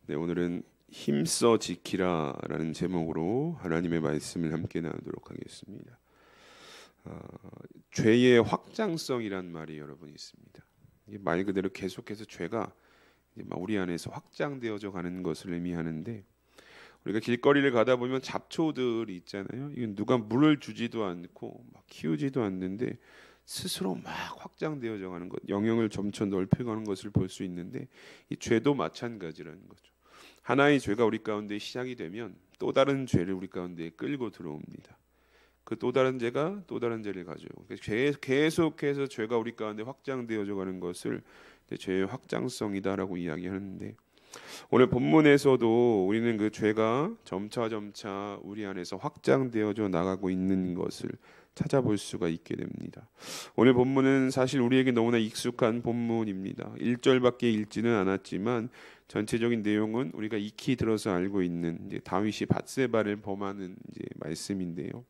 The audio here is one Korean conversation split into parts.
네, 오늘은 힘써 지키라라는 제목으로 하나님의 말씀을 함께 나누도록 하겠습니다. 죄의 확장성이란 말이 여러분 있습니다. 이게 말 그대로 계속해서 죄가 이제 막 우리 안에서 확장되어져 가는 것을 의미하는데, 우리가 길거리를 가다 보면 잡초들이 있잖아요. 이건 누가 물을 주지도 않고 막 키우지도 않는데 스스로 막 확장되어져 가는 것, 영역을 점차 넓혀가는 것을 볼 수 있는데, 이 죄도 마찬가지라는 거죠. 하나의 죄가 우리 가운데 시작이 되면 또 다른 죄를 우리 가운데 끌고 들어옵니다. 그 또 다른 죄가 또 다른 죄를 가져오고, 계속해서 죄가 우리 가운데 확장되어져 가는 것을 죄의 확장성이다라고 이야기하는데, 오늘 본문에서도 우리는 그 죄가 점차 우리 안에서 확장되어져 나가고 있는 것을 찾아볼 수가 있게 됩니다. 오늘 본문은 사실 우리에게 너무나 익숙한 본문입니다. 1절밖에 읽지는 않았지만 전체적인 내용은 우리가 익히 들어서 알고 있는 이제 다윗이 밧세바를 범하는 이제 말씀인데요.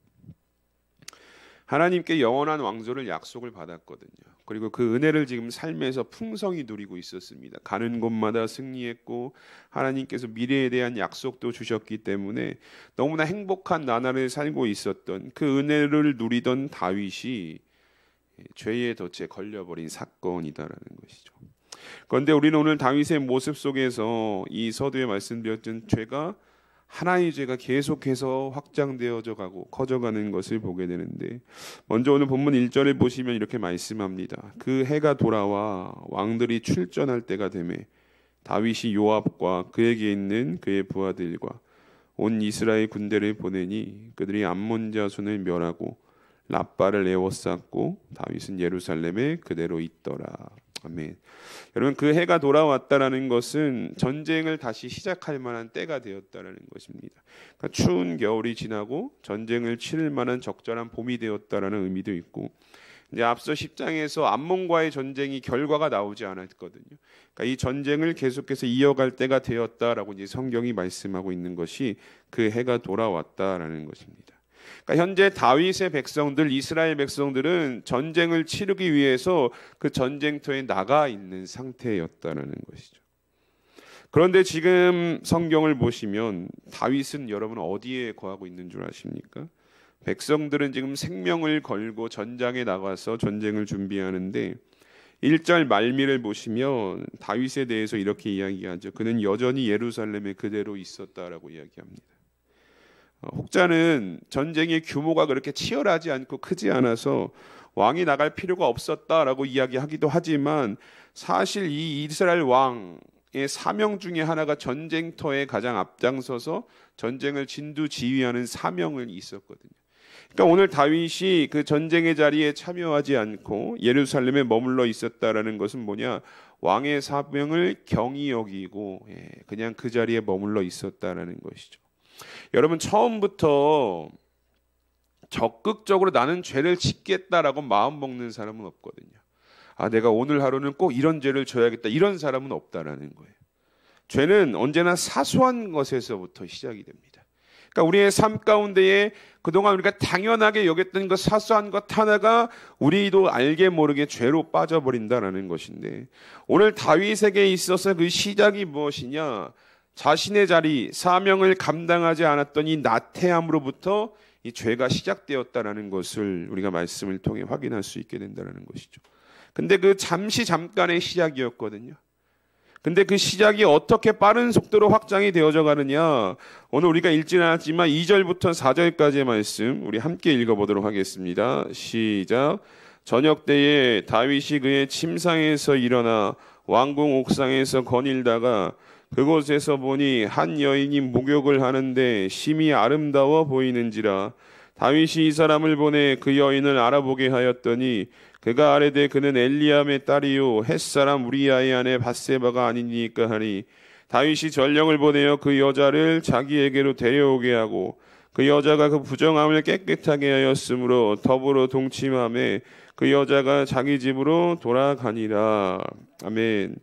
하나님께 영원한 왕조를 약속을 받았거든요. 그리고 그 은혜를 지금 삶에서 풍성히 누리고 있었습니다. 가는 곳마다 승리했고 하나님께서 미래에 대한 약속도 주셨기 때문에 너무나 행복한 나날을 살고 있었던 그 은혜를 누리던 다윗이 죄의 덫에 걸려버린 사건이다라는 것이죠. 그런데 우리는 오늘 다윗의 모습 속에서 이 서두에 말씀드렸던 죄가, 하나의 죄가 계속해서 확장되어져 가고 커져가는 것을 보게 되는데, 먼저 오늘 본문 1절을 보시면 이렇게 말씀합니다. 그 해가 돌아와 왕들이 출전할 때가 되매 다윗이 요압과 그에게 있는 그의 부하들과 온 이스라엘 군대를 보내니 그들이 암몬 자손을 멸하고 랍바를 에워쌌고 다윗은 예루살렘에 그대로 있더라. 아멘. 여러분, 그 해가 돌아왔다라는 것은 전쟁을 다시 시작할 만한 때가 되었다라는 것입니다. 그러니까 추운 겨울이 지나고 전쟁을 치를 만한 적절한 봄이 되었다라는 의미도 있고, 이제 앞서 10장에서 암몬과의 전쟁이 결과가 나오지 않았거든요. 그러니까 이 전쟁을 계속해서 이어갈 때가 되었다라고 이제 성경이 말씀하고 있는 것이 그 해가 돌아왔다라는 것입니다. 그러니까 현재 다윗의 백성들, 이스라엘 백성들은 전쟁을 치르기 위해서 그 전쟁터에 나가 있는 상태였다는 것이죠. 그런데 지금 성경을 보시면 다윗은 여러분 어디에 거하고 있는 줄 아십니까? 백성들은 지금 생명을 걸고 전장에 나가서 전쟁을 준비하는데, 1절 말미를 보시면 다윗에 대해서 이렇게 이야기하죠. 그는 여전히 예루살렘에 그대로 있었다라고 이야기합니다. 혹자는 전쟁의 규모가 그렇게 치열하지 않고 크지 않아서 왕이 나갈 필요가 없었다라고 이야기하기도 하지만, 사실 이 이스라엘 왕의 사명 중에 하나가 전쟁터에 가장 앞장서서 전쟁을 진두지휘하는 사명을 있었거든요. 그러니까 오늘 다윗이 그 전쟁의 자리에 참여하지 않고 예루살렘에 머물러 있었다라는 것은 뭐냐? 왕의 사명을 경히 여기고 그냥 그 자리에 머물러 있었다라는 것이죠. 여러분, 처음부터 적극적으로 나는 죄를 짓겠다라고 마음 먹는 사람은 없거든요. 내가 오늘 하루는 꼭 이런 죄를 져야겠다, 이런 사람은 없다라는 거예요. 죄는 언제나 사소한 것에서부터 시작이 됩니다. 그러니까 우리의 삶 가운데에 그동안 우리가 당연하게 여겼던 그 사소한 것 하나가 우리도 알게 모르게 죄로 빠져버린다라는 것인데, 오늘 다윗에게 있어서 그 시작이 무엇이냐? 자신의 자리, 사명을 감당하지 않았던 이 나태함으로부터 이 죄가 시작되었다라는 것을 우리가 말씀을 통해 확인할 수 있게 된다는 것이죠. 근데 그 잠깐의 시작이었거든요. 근데 그 시작이 어떻게 빠른 속도로 확장이 되어져 가느냐? 오늘 우리가 읽지는 않았지만 2절부터 4절까지의 말씀 우리 함께 읽어보도록 하겠습니다. 시작. 저녁 때에 다윗이 그의 침상에서 일어나 왕궁 옥상에서 거닐다가 그곳에서 보니 한 여인이 목욕을 하는데 심히 아름다워 보이는지라. 다윗이 이 사람을 보내 그 여인을 알아보게 하였더니 그가 아뢰되 그는 엘리암의 딸이요 햇사람 우리아의 아내 밧세바가 아니니까 하니, 다윗이 전령을 보내어 그 여자를 자기에게로 데려오게 하고 그 여자가 그 부정함을 깨끗하게 하였으므로 더불어 동침하매 그 여자가 자기 집으로 돌아가니라. 아멘.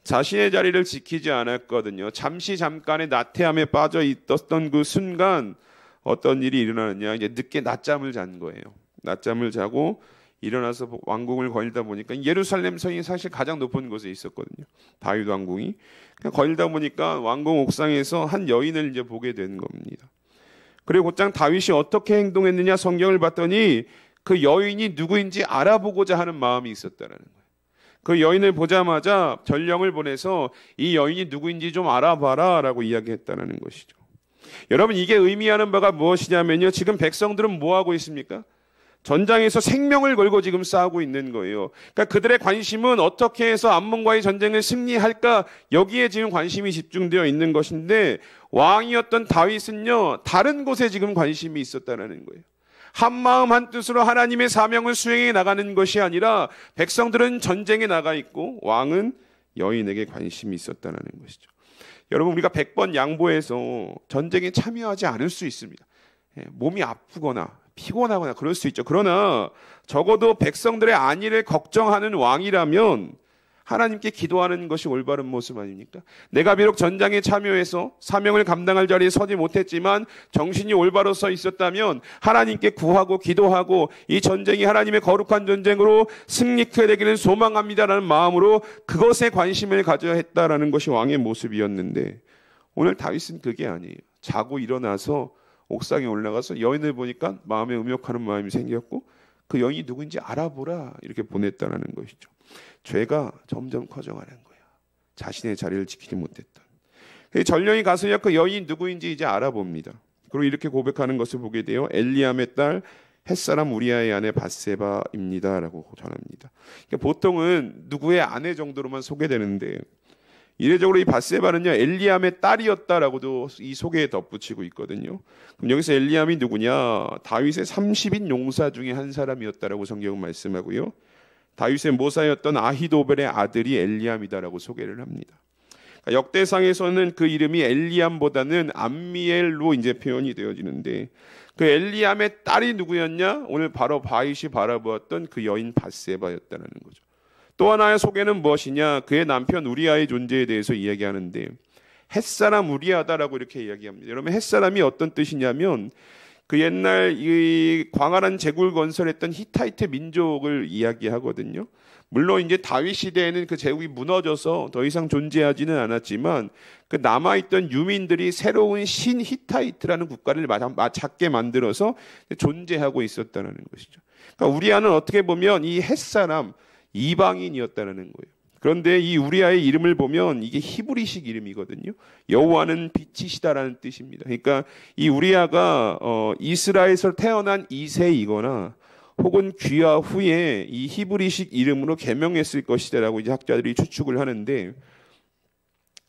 자신의 자리를 지키지 않았거든요. 잠깐의 나태함에 빠져 있었던 그 순간 어떤 일이 일어나느냐? 이제 늦게 낮잠을 잔 거예요. 낮잠을 자고 일어나서 왕궁을 거닐다 보니까 예루살렘 성이 사실 가장 높은 곳에 있었거든요. 다윗 왕궁이. 그냥 거닐다 보니까 왕궁 옥상에서 한 여인을 이제 보게 된 겁니다. 그리고 곧장 다윗이 어떻게 행동했느냐 성경을 봤더니 그 여인이 누구인지 알아보고자 하는 마음이 있었다라는 거예요. 그 여인을 보자마자 전령을 보내서 이 여인이 누구인지 좀 알아봐라 라고 이야기했다는 것이죠. 여러분, 이게 의미하는 바가 무엇이냐면요, 지금 백성들은 뭐 하고 있습니까? 전장에서 생명을 걸고 지금 싸우고 있는 거예요. 그러니까 그들의 관심은 어떻게 해서 암몬과의 전쟁을 승리할까, 여기에 지금 관심이 집중되어 있는 것인데, 왕이었던 다윗은요 다른 곳에 지금 관심이 있었다는 거예요. 한 마음 한 뜻으로 하나님의 사명을 수행해 나가는 것이 아니라 백성들은 전쟁에 나가 있고 왕은 여인에게 관심이 있었다는 것이죠. 여러분, 우리가 100번 양보해서 전쟁에 참여하지 않을 수 있습니다. 몸이 아프거나 피곤하거나 그럴 수 있죠. 그러나 적어도 백성들의 안위를 걱정하는 왕이라면 하나님께 기도하는 것이 올바른 모습 아닙니까? 내가 비록 전장에 참여해서 사명을 감당할 자리에 서지 못했지만 정신이 올바로 서 있었다면 하나님께 구하고 기도하고 이 전쟁이 하나님의 거룩한 전쟁으로 승리케 되기를 소망합니다라는 마음으로 그것에 관심을 가져야 했다라는 것이 왕의 모습이었는데, 오늘 다윗은 그게 아니에요. 자고 일어나서 옥상에 올라가서 여인을 보니까 마음에 음욕하는 마음이 생겼고 그 여인이 누구인지 알아보라 이렇게 보냈다는 것이죠. 죄가 점점 커져가는 거예요. 자신의 자리를 지키지 못했던. 전령이 가서야 그 여인이 누구인지 이제 알아봅니다. 그리고 이렇게 고백하는 것을 보게 돼요. 엘리암의 딸 햇사람 우리아의 아내 밧세바입니다 라고 전합니다. 그러니까 보통은 누구의 아내 정도로만 소개되는데, 이례적으로 이 밧세바는요 엘리암의 딸이었다라고도 이 소개에 덧붙이고 있거든요. 그럼 여기서 엘리암이 누구냐? 다윗의 30인 용사 중에 한 사람이었다라고 성경은 말씀하고요. 다윗의 모사였던 아히도벨의 아들이 엘리암이다라고 소개를 합니다. 그러니까 역대상에서는 그 이름이 엘리암보다는 암미엘로 이제 표현이 되어지는데, 그 엘리암의 딸이 누구였냐? 오늘 바로 다윗이 바라보았던 그 여인 밧세바였다는 거죠. 또 하나의 소개는 무엇이냐? 그의 남편 우리아의 존재에 대해서 이야기하는데, 햇사람 우리아다라고 이렇게 이야기합니다. 여러분, 햇사람이 어떤 뜻이냐면 그 옛날 이 광활한 제국을 건설했던 히타이트 민족을 이야기하거든요. 물론 이제 다윗 시대에는 그 제국이 무너져서 더 이상 존재하지는 않았지만 그 남아있던 유민들이 새로운 신 히타이트라는 국가를 찾게 만들어서 존재하고 있었다는 것이죠. 그러니까 우리아는 어떻게 보면 이 햇사람, 이방인이었다는 거예요. 그런데 이 우리아의 이름을 보면 이게 히브리식 이름이거든요. 여호와는 빛이시다라는 뜻입니다. 그러니까 이 우리아가 이스라엘에서 태어난 2세이거나 혹은 귀화 후에 이 히브리식 이름으로 개명했을 것이다라고 이제 학자들이 추측을 하는데,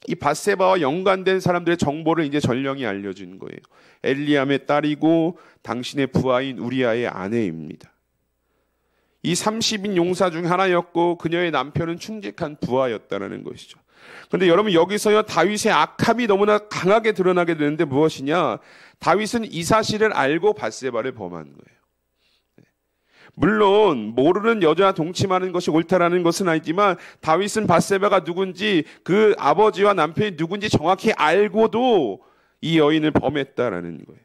이 밧세바와 연관된 사람들의 정보를 이제 전령이 알려준 거예요. 엘리암의 딸이고 당신의 부하인 우리아의 아내입니다. 이 30인 용사 중 하나였고 그녀의 남편은 충직한 부하였다는 것이죠. 그런데 여러분, 여기서요 다윗의 악함이 너무나 강하게 드러나게 되는데 무엇이냐? 다윗은 이 사실을 알고 밧세바를 범한 거예요. 물론 모르는 여자와 동침하는 것이 옳다라는 것은 아니지만 다윗은 밧세바가 누군지, 그 아버지와 남편이 누군지 정확히 알고도 이 여인을 범했다라는 거예요.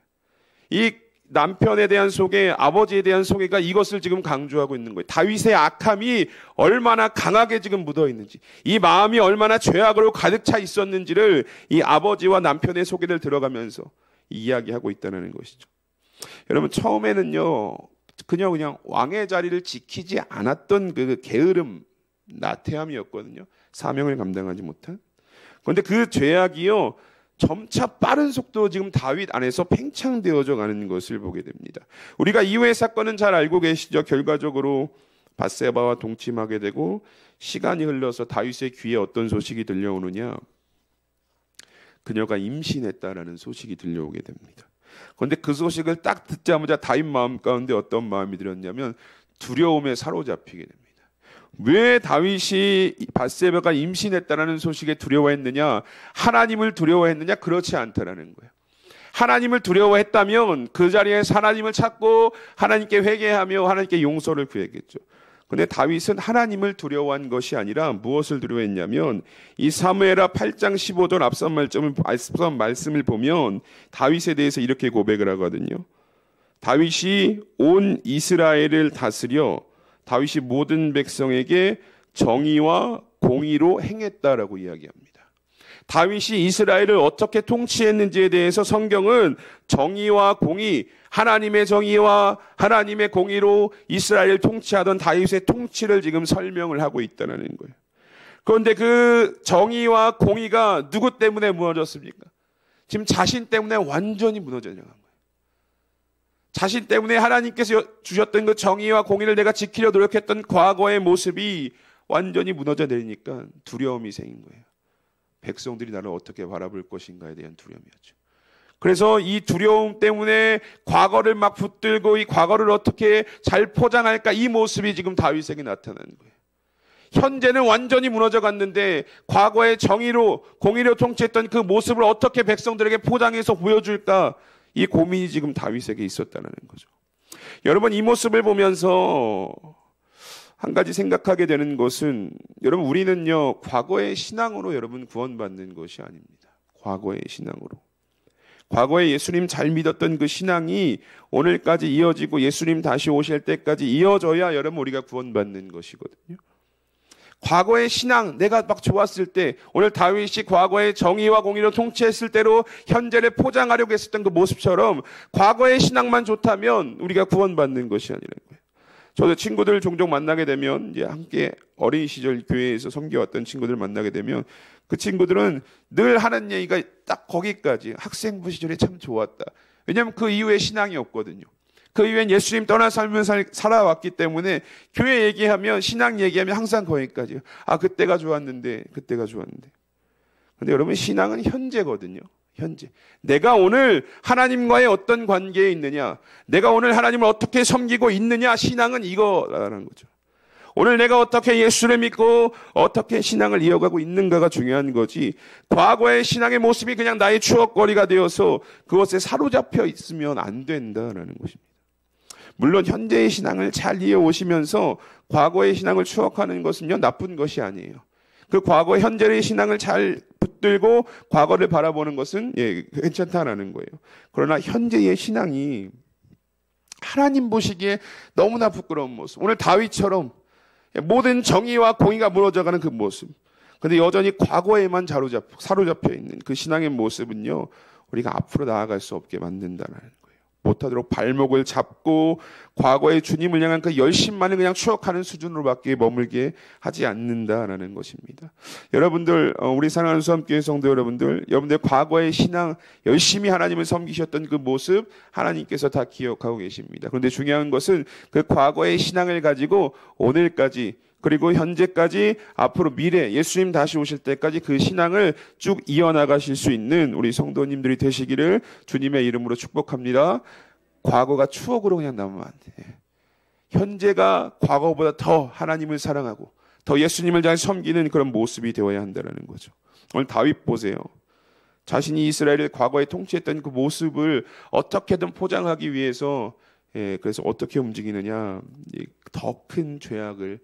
이 남편에 대한 소개, 아버지에 대한 소개가 이것을 지금 강조하고 있는 거예요. 다윗의 악함이 얼마나 강하게 지금 묻어 있는지, 이 마음이 얼마나 죄악으로 가득 차 있었는지를 이 아버지와 남편의 소개를 들어가면서 이야기하고 있다는 것이죠. 여러분, 처음에는요 그냥 왕의 자리를 지키지 않았던 그 게으름, 나태함이었거든요. 사명을 감당하지 못한. 그런데 그 죄악이요 점차 빠른 속도로 지금 다윗 안에서 팽창되어져 가는 것을 보게 됩니다. 우리가 이후의 사건은 잘 알고 계시죠. 결과적으로 밧세바와 동침하게 되고 시간이 흘러서 다윗의 귀에 어떤 소식이 들려오느냐? 그녀가 임신했다라는 소식이 들려오게 됩니다. 그런데 그 소식을 딱 듣자마자 다윗 마음 가운데 어떤 마음이 들었냐면 두려움에 사로잡히게 됩니다. 왜 다윗이 밧세바가 임신했다라는 소식에 두려워했느냐? 하나님을 두려워했느냐? 그렇지 않다라는 거예요. 하나님을 두려워했다면 그 자리에 하나님을 찾고 하나님께 회개하며 하나님께 용서를 구했겠죠. 그런데 다윗은 하나님을 두려워한 것이 아니라 무엇을 두려워했냐면, 이 사무엘하 8장 15절 앞선 말씀을 보면 다윗에 대해서 이렇게 고백을 하거든요. 다윗이 온 이스라엘을 다스려 다윗이 모든 백성에게 정의와 공의로 행했다라고 이야기합니다. 다윗이 이스라엘을 어떻게 통치했는지에 대해서 성경은 정의와 공의, 하나님의 정의와 하나님의 공의로 이스라엘을 통치하던 다윗의 통치를 지금 설명을 하고 있다는 거예요. 그런데 그 정의와 공의가 누구 때문에 무너졌습니까? 지금 자신 때문에 완전히 무너져 나간 거예요. 자신 때문에 하나님께서 주셨던 그 정의와 공의를 내가 지키려 노력했던 과거의 모습이 완전히 무너져 내리니까 두려움이 생긴 거예요. 백성들이 나를 어떻게 바라볼 것인가에 대한 두려움이었죠. 그래서 이 두려움 때문에 과거를 막 붙들고 이 과거를 어떻게 잘 포장할까, 이 모습이 지금 다윗에게 나타나는 거예요. 현재는 완전히 무너져 갔는데 과거의 정의로 공의로 통치했던 그 모습을 어떻게 백성들에게 포장해서 보여줄까, 이 고민이 지금 다윗에게 있었다는 거죠. 여러분, 이 모습을 보면서 한 가지 생각하게 되는 것은, 여러분, 우리는요 과거의 신앙으로 여러분 구원받는 것이 아닙니다. 과거의 신앙으로, 과거에 예수님 잘 믿었던 그 신앙이 오늘까지 이어지고 예수님 다시 오실 때까지 이어져야 여러분 우리가 구원받는 것이거든요. 과거의 신앙, 내가 막 좋았을 때, 오늘 다윗이 과거의 정의와 공의로 통치했을 때로 현재를 포장하려고 했었던 그 모습처럼 과거의 신앙만 좋다면 우리가 구원받는 것이 아니라는 거예요. 저도 친구들 종종 만나게 되면, 이제 함께 어린 시절 교회에서 섬겨왔던 친구들 만나게 되면 그 친구들은 늘 하는 얘기가 딱 거기까지, 학생부 시절에 참 좋았다. 왜냐하면 그 이후에 신앙이 없거든요. 그 이후엔 예수님 떠나 삶을 살아왔기 때문에 교회 얘기하면, 신앙 얘기하면 항상 거기까지요. 아, 그때가 좋았는데, 그때가 좋았는데. 근데 여러분, 신앙은 현재거든요. 현재. 내가 오늘 하나님과의 어떤 관계에 있느냐, 내가 오늘 하나님을 어떻게 섬기고 있느냐, 신앙은 이거라는 거죠. 오늘 내가 어떻게 예수를 믿고 어떻게 신앙을 이어가고 있는가가 중요한 거지, 과거의 신앙의 모습이 그냥 나의 추억거리가 되어서 그것에 사로잡혀 있으면 안 된다라는 것입니다. 물론 현재의 신앙을 잘 이어오시면서 과거의 신앙을 추억하는 것은요 나쁜 것이 아니에요. 그 과거 현재의 신앙을 잘 붙들고 과거를 바라보는 것은 괜찮다라는 거예요. 그러나 현재의 신앙이 하나님 보시기에 너무나 부끄러운 모습, 오늘 다윗처럼 모든 정의와 공의가 무너져가는 그 모습, 근데 여전히 과거에만 사로잡혀 있는 그 신앙의 모습은요 우리가 앞으로 나아갈 수 없게 만든다는 거예요. 못하도록 발목을 잡고 과거의 주님을 향한 그 열심만을 그냥 추억하는 수준으로밖에 머물게 하지 않는다라는 것입니다. 여러분들, 우리 사랑하는 수험교회 성도 여러분들 과거의 신앙, 열심히 하나님을 섬기셨던 그 모습 하나님께서 다 기억하고 계십니다. 그런데 중요한 것은 그 과거의 신앙을 가지고 오늘까지, 그리고 현재까지, 앞으로 미래 예수님 다시 오실 때까지 그 신앙을 쭉 이어나가실 수 있는 우리 성도님들이 되시기를 주님의 이름으로 축복합니다. 과거가 추억으로 그냥 남으면 안 돼. 현재가 과거보다 더 하나님을 사랑하고 더 예수님을 잘 섬기는 그런 모습이 되어야 한다는 거죠. 오늘 다윗 보세요. 자신이 이스라엘을 과거에 통치했던 그 모습을 어떻게든 포장하기 위해서, 그래서 어떻게 움직이느냐, 더 큰 죄악을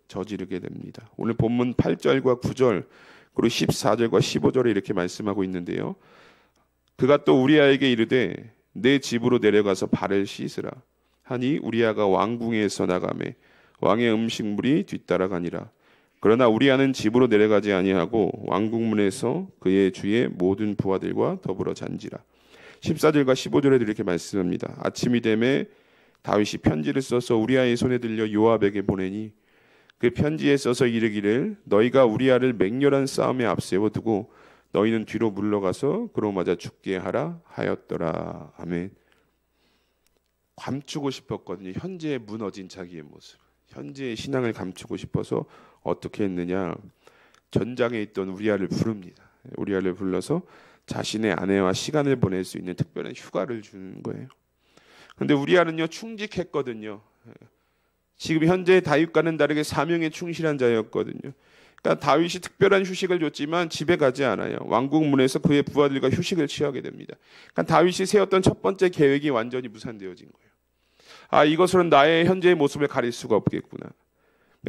저지르게 됩니다. 오늘 본문 8절과 9절 그리고 14절과 15절에 이렇게 말씀하고 있는데요. 그가 또 우리아에게 이르되 내 집으로 내려가서 발을 씻으라 하니 우리아가 왕궁에서 나가매 왕의 음식물이 뒤따라가니라. 그러나 우리아는 집으로 내려가지 아니하고 왕궁문에서 그의 주의 모든 부하들과 더불어 잔지라. 14절과 15절에도 이렇게 말씀합니다. 아침이 되매 다윗이 편지를 써서 우리아의 손에 들려 요압에게 보내니 그 편지에 써서 이르기를 너희가 우리아를 맹렬한 싸움에 앞세워 두고 너희는 뒤로 물러가서 그로 맞아 죽게 하라 하였더라. 아멘. 감추고 싶었거든요. 현재에 무너진 자기의 모습, 현재의 신앙을 감추고 싶어서 어떻게 했느냐, 전장에 있던 우리아를 부릅니다. 우리아를 불러서 자신의 아내와 시간을 보낼 수 있는 특별한 휴가를 주는 거예요. 그런데 우리아는요 충직했거든요. 지금 현재 다윗과는 다르게 사명에 충실한 자였거든요. 그러니까 다윗이 특별한 휴식을 줬지만 집에 가지 않아요. 왕궁문에서 그의 부하들과 휴식을 취하게 됩니다. 그러니까 다윗이 세웠던 첫 번째 계획이 완전히 무산되어진 거예요. 아, 이것으로는 나의 현재의 모습을 가릴 수가 없겠구나.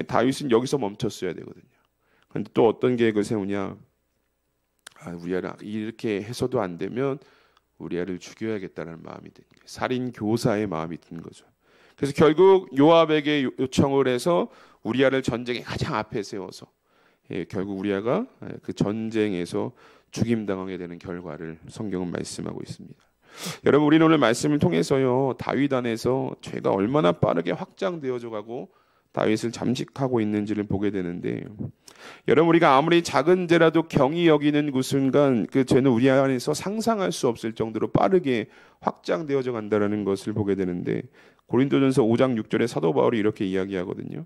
다윗은 여기서 멈췄어야 되거든요. 그런데 또 어떤 계획을 세우냐, 우리아를 이렇게 해서도 안 되면 우리아를 죽여야겠다는 마음이 든 거예요. 살인 교사의 마음이 든 거죠. 그래서 결국 요압에게 요청을 해서 우리아를 전쟁의 가장 앞에 세워서 결국 우리아가 그 전쟁에서 죽임당하게 되는 결과를 성경은 말씀하고 있습니다. 여러분, 우리는 오늘 말씀을 통해서요, 다윗 안에서 죄가 얼마나 빠르게 확장되어져 가고 다윗을 잠식하고 있는지를 보게 되는데, 여러분, 우리가 아무리 작은 죄라도 경히 여기는 그 순간 그 죄는 우리 안에서 상상할 수 없을 정도로 빠르게 확장되어져 간다는 것을 보게 되는데, 고린도전서 5장 6절에 사도 바울이 이렇게 이야기하거든요.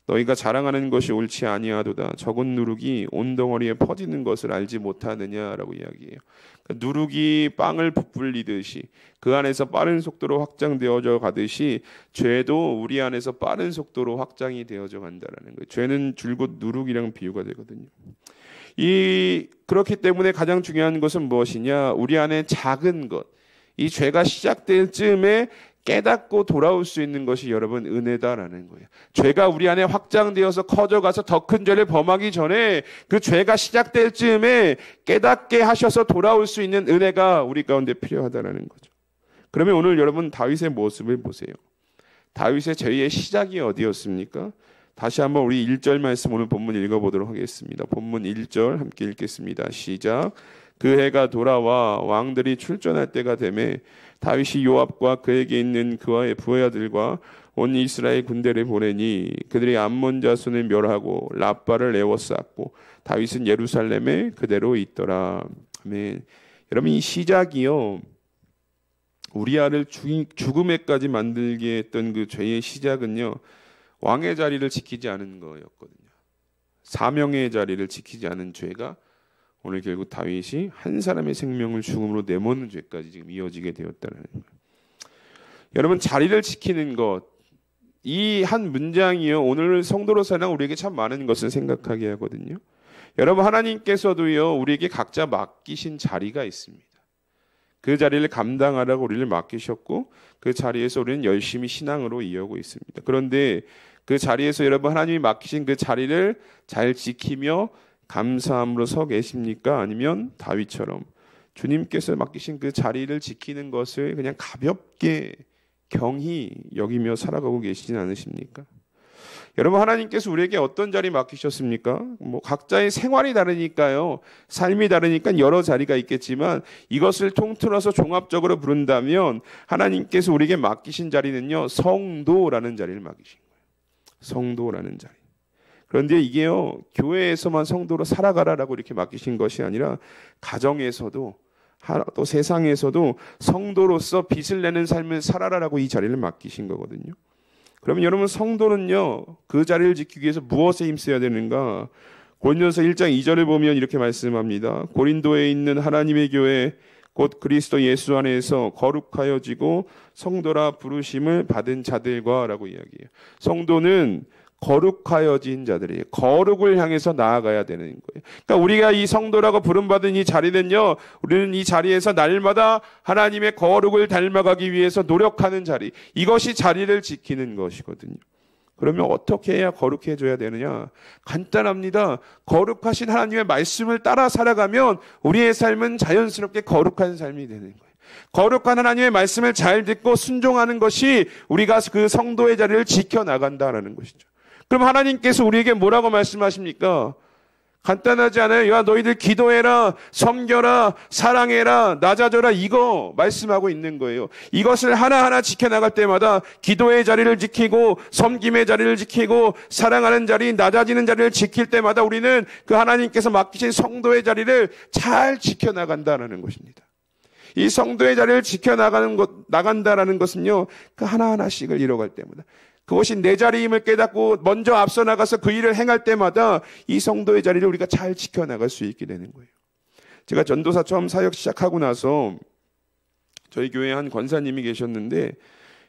너희가 자랑하는 것이 옳지 아니하도다. 적은 누룩이 온 덩어리에 퍼지는 것을 알지 못하느냐라고 이야기해요. 그러니까 누룩이 빵을 부풀리듯이 그 안에서 빠른 속도로 확장되어져 가듯이 죄도 우리 안에서 빠른 속도로 확장이 되어져 간다라는 거예요. 죄는 줄곧 누룩이랑 비유가 되거든요. 그렇기 때문에 가장 중요한 것은 무엇이냐? 우리 안에 작은 것, 이 죄가 시작될 즈음에 깨닫고 돌아올 수 있는 것이 여러분 은혜다라는 거예요. 죄가 우리 안에 확장되어서 커져가서 더 큰 죄를 범하기 전에 그 죄가 시작될 즈음에 깨닫게 하셔서 돌아올 수 있는 은혜가 우리 가운데 필요하다라는 거죠. 그러면 오늘 여러분 다윗의 모습을 보세요. 다윗의 죄의 시작이 어디였습니까? 다시 한번 우리 1절 말씀 오늘 본문 읽어보도록 하겠습니다. 본문 1절 함께 읽겠습니다. 시작. 그 해가 돌아와 왕들이 출전할 때가 되매 다윗이 요압과 그에게 있는 그와의 부하들과 온 이스라엘 군대를 보내니 그들이 암몬 자손을 멸하고 라빠를 에워쌌고 다윗은 예루살렘에 그대로 있더라. 아멘. 여러분, 이 시작이요, 우리아를 죽음에까지 만들게 했던 그 죄의 시작은요, 왕의 자리를 지키지 않은 거였거든요. 사명의 자리를 지키지 않은 죄가 오늘 결국 다윗이 한 사람의 생명을 죽음으로 내모는 죄까지 지금 이어지게 되었다는 거예요. 여러분, 자리를 지키는 것, 이 한 문장이요, 오늘 성도로 사는 우리에게 참 많은 것을 생각하게 하거든요. 여러분, 하나님께서도요, 우리에게 각자 맡기신 자리가 있습니다. 그 자리를 감당하라고 우리를 맡기셨고 그 자리에서 우리는 열심히 신앙으로 이어오고 있습니다. 그런데 그 자리에서 여러분, 하나님이 맡기신 그 자리를 잘 지키며 감사함으로 서 계십니까? 아니면 다윗처럼 주님께서 맡기신 그 자리를 지키는 것을 그냥 가볍게 경히 여기며 살아가고 계시진 않으십니까? 여러분, 하나님께서 우리에게 어떤 자리 맡기셨습니까? 각자의 생활이 다르니까요, 삶이 다르니까 여러 자리가 있겠지만 이것을 통틀어서 종합적으로 부른다면 하나님께서 우리에게 맡기신 자리는요, 성도라는 자리를 맡기신 거예요. 성도라는 자리. 그런데 이게요, 교회에서만 성도로 살아가라라고 이렇게 맡기신 것이 아니라 가정에서도 또 세상에서도 성도로서 빛을 내는 삶을 살아라라고 이 자리를 맡기신 거거든요. 그러면 여러분, 성도는요, 그 자리를 지키기 위해서 무엇에 힘써야 되는가? 고린도전서 1장 2절을 보면 이렇게 말씀합니다. 고린도에 있는 하나님의 교회 곧 그리스도 예수 안에서 거룩하여지고 성도라 부르심을 받은 자들과 라고 이야기해요. 성도는 거룩하여진 자들이에요. 거룩을 향해서 나아가야 되는 거예요. 그러니까 우리가 이 성도라고 부름받은 이 자리는요, 우리는 이 자리에서 날마다 하나님의 거룩을 닮아가기 위해서 노력하는 자리, 이것이 자리를 지키는 것이거든요. 그러면 어떻게 해야 거룩해져야 되느냐? 간단합니다. 거룩하신 하나님의 말씀을 따라 살아가면 우리의 삶은 자연스럽게 거룩한 삶이 되는 거예요. 거룩한 하나님의 말씀을 잘 듣고 순종하는 것이 우리가 그 성도의 자리를 지켜나간다라는 것이죠. 그럼 하나님께서 우리에게 뭐라고 말씀하십니까? 간단하지 않아요? 야, 너희들 기도해라, 섬겨라, 사랑해라, 낮아져라, 이거 말씀하고 있는 거예요. 이것을 하나하나 지켜나갈 때마다 기도의 자리를 지키고 섬김의 자리를 지키고 사랑하는 자리, 낮아지는 자리를 지킬 때마다 우리는 그 하나님께서 맡기신 성도의 자리를 잘 지켜나간다는 것입니다. 이 성도의 자리를 나간다라는 것은요, 그 하나하나씩을 이뤄갈 때마다, 그것이 내 자리임을 깨닫고 먼저 앞서 나가서 그 일을 행할 때마다 이 성도의 자리를 우리가 잘 지켜나갈 수 있게 되는 거예요. 제가 전도사 처음 사역 시작하고 나서 저희 교회에 한 권사님이 계셨는데,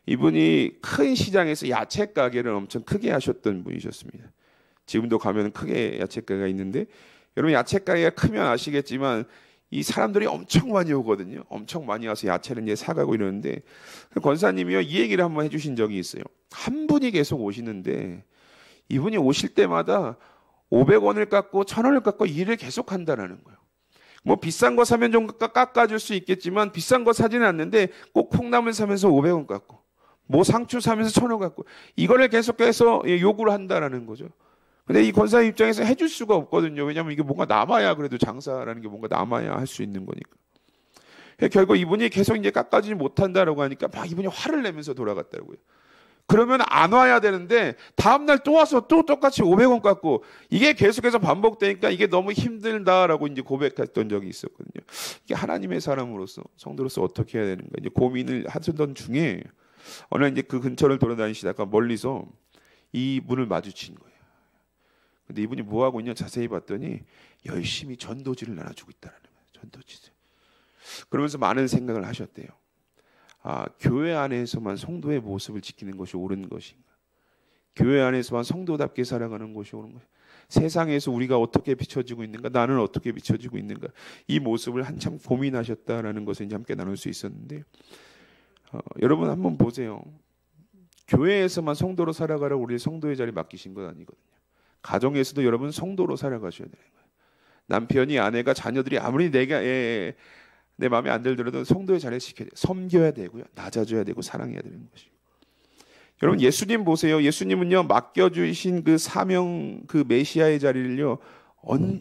이분이 큰 시장에서 야채 가게를 엄청 크게 하셨던 분이셨습니다. 지금도 가면 크게 야채 가게가 있는데, 여러분, 야채 가게가 크면 아시겠지만 이 사람들이 엄청 많이 오거든요. 엄청 많이 와서 야채를 이제 사가고 이러는데, 권사님이요, 이 얘기를 한번 해주신 적이 있어요. 한 분이 계속 오시는데 이분이 오실 때마다 500원을 깎고 1000원을 깎고 일을 계속 한다는 거예요. 뭐 비싼 거 사면 좀 깎아줄 수 있겠지만 비싼 거 사지는 않는데 꼭 콩나물 사면서 500원 깎고, 뭐 상추 사면서 1,000원 갖고 이거를 계속해서 요구를 한다라는 거죠. 근데 이 권사님 입장에서 해줄 수가 없거든요. 왜냐하면 이게 뭔가 남아야 그래도 장사라는 게 뭔가 남아야 할 수 있는 거니까. 결국 이분이 계속 이제 깎아주지 못한다라고 하니까 막 이분이 화를 내면서 돌아갔다고요. 그러면 안 와야 되는데 다음날 또 와서 또 똑같이 500원 깎고 이게 계속해서 반복되니까 이게 너무 힘들다라고 이제 고백했던 적이 있었거든요. 이게 하나님의 사람으로서 성도로서 어떻게 해야 되는가 이제 고민을 하던 중에 어느 이제 그 근처를 돌아다니시다가 멀리서 이 분을 마주친 거예요. 근데 이분이 뭐 하고 있냐 자세히 봤더니 열심히 전도지를 나눠주고 있다는 거예요. 전도지. 그러면서 많은 생각을 하셨대요. 아, 교회 안에서만 성도의 모습을 지키는 것이 옳은 것인가? 교회 안에서만 성도답게 살아가는 것이 옳은 것인가? 세상에서 우리가 어떻게 비춰지고 있는가? 나는 어떻게 비춰지고 있는가? 이 모습을 한참 고민하셨다라는 것을 이제 함께 나눌 수 있었는데 여러분 한번 보세요. 교회에서만 성도로 살아가라고 우리 성도의 자리 맡기신 건 아니거든요. 가정에서도 여러분 성도로 살아가셔야 되는 거예요. 남편이 아내가 자녀들이 아무리 내 마음에 안 들더라도 성도의 자리를 지켜야 돼요. 섬겨야 되고요. 낮아져야 되고 사랑해야 되는 것이고. 여러분 예수님 보세요. 예수님은요 맡겨주신 그 사명 그 메시아의 자리를요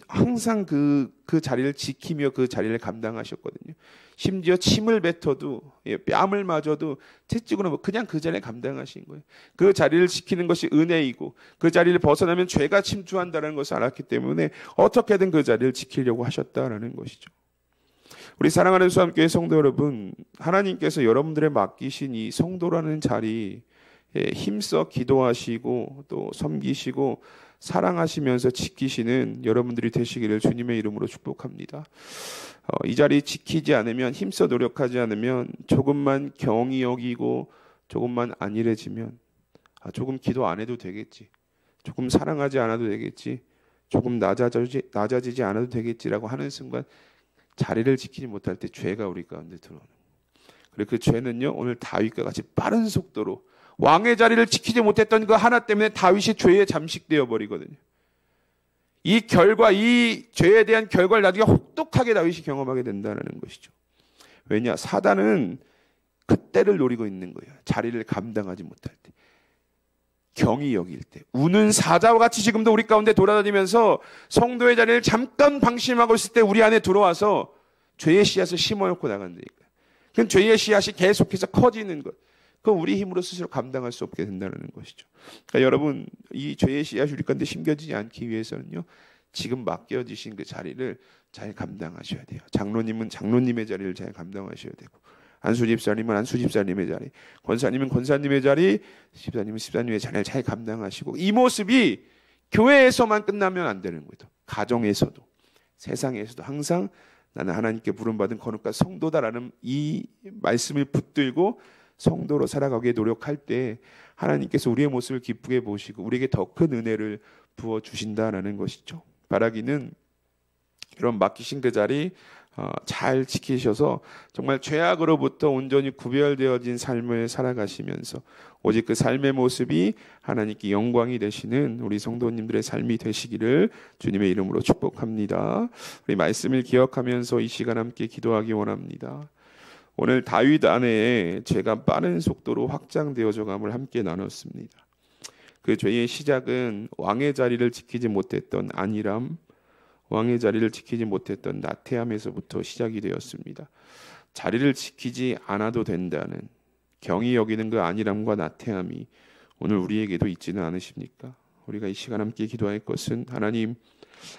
항상 그 자리를 지키며 그 자리를 감당하셨거든요. 심지어 침을 뱉어도 뺨을 맞아도 채찍으로 그냥 그 자리를 감당하신 거예요. 그 자리를 지키는 것이 은혜이고 그 자리를 벗어나면 죄가 침투한다는 것을 알았기 때문에 어떻게든 그 자리를 지키려고 하셨다라는 것이죠. 우리 사랑하는 수함교회 성도 여러분, 하나님께서 여러분들의 맡기신 이 성도라는 자리에 힘써 기도하시고 또 섬기시고 사랑하시면서 지키시는 여러분들이 되시기를 주님의 이름으로 축복합니다. 이 자리 지키지 않으면 힘써 노력하지 않으면 조금만 경히 여기고 조금만 안일해지면 조금 기도 안 해도 되겠지. 조금 사랑하지 않아도 되겠지. 조금 낮아지지 않아도 되겠지라고 하는 순간 자리를 지키지 못할 때 죄가 우리 가운데 들어오는 거예요. 그리고 그 죄는요 오늘 다윗과 같이 빠른 속도로 왕의 자리를 지키지 못했던 그 하나 때문에 다윗이 죄에 잠식되어 버리거든요. 이 결과, 이 죄에 대한 결과를 나중에 혹독하게 다윗이 경험하게 된다는 것이죠. 왜냐? 사단은 그때를 노리고 있는 거예요. 자리를 감당하지 못할 때. 경히 여길 때. 우는 사자와 같이 지금도 우리 가운데 돌아다니면서 성도의 자리를 잠깐 방심하고 있을 때 우리 안에 들어와서 죄의 씨앗을 심어놓고 나간다니까요. 그 죄의 씨앗이 계속해서 커지는 것. 그건 우리 힘으로 스스로 감당할 수 없게 된다는 것이죠. 그러니까 여러분 이 죄의 씨앗이 우리 가운데 심겨지지 않기 위해서는요. 지금 맡겨지신 그 자리를 잘 감당하셔야 돼요. 장로님은 장로님의 자리를 잘 감당하셔야 되고 안수집사님은 안수집사님의 자리, 권사님은 권사님의 자리, 집사님은 집사님의 자리를 잘 감당하시고 이 모습이 교회에서만 끝나면 안 되는 거예요. 가정에서도 세상에서도 항상 나는 하나님께 부름받은 거룩한 성도다라는 이 말씀을 붙들고 성도로 살아가기에 노력할 때 하나님께서 우리의 모습을 기쁘게 보시고 우리에게 더 큰 은혜를 부어주신다라는 것이죠. 바라기는 이런 맡기신 그 자리 잘 지키셔서 정말 죄악으로부터 온전히 구별되어진 삶을 살아가시면서 오직 그 삶의 모습이 하나님께 영광이 되시는 우리 성도님들의 삶이 되시기를 주님의 이름으로 축복합니다. 우리 말씀을 기억하면서 이 시간 함께 기도하기 원합니다. 오늘 다윗 안에 죄가 빠른 속도로 확장되어져 감을 함께 나눴습니다. 그 죄의 시작은 왕의 자리를 지키지 못했던 안일함, 왕의 자리를 지키지 못했던 나태함에서부터 시작이 되었습니다. 자리를 지키지 않아도 된다는 경히 여기는 그 안일함과 나태함이 오늘 우리에게도 있지는 않으십니까? 우리가 이 시간 함께 기도할 것은 하나님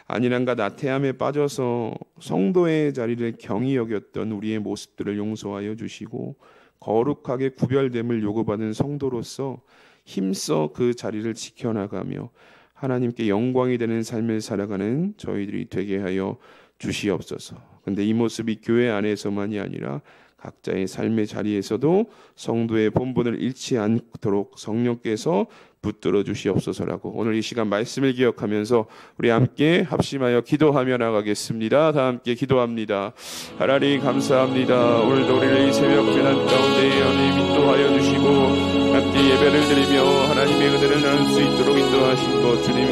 안일함과 나태함에 빠져서 성도의 자리를 경히 여겼던 우리의 모습들을 용서하여 주시고 거룩하게 구별됨을 요구받은 성도로서 힘써 그 자리를 지켜나가며 하나님께 영광이 되는 삶을 살아가는 저희들이 되게 하여 주시옵소서. 근데 이 모습이 교회 안에서만이 아니라 각자의 삶의 자리에서도 성도의 본분을 잃지 않도록 성령께서 붙들어 주시옵소서라고 오늘 이 시간 말씀을 기억하면서 우리 함께 합심하여 기도하며 나가겠습니다. 다 함께 기도합니다. 하나님 감사합니다. 오늘도 우리를 이 새벽 재난 가운데 하나님 인도하여 주시고 함께 예배를 드리며 하나님의 은혜를 나눌 수 있도록 인도하신 것 주님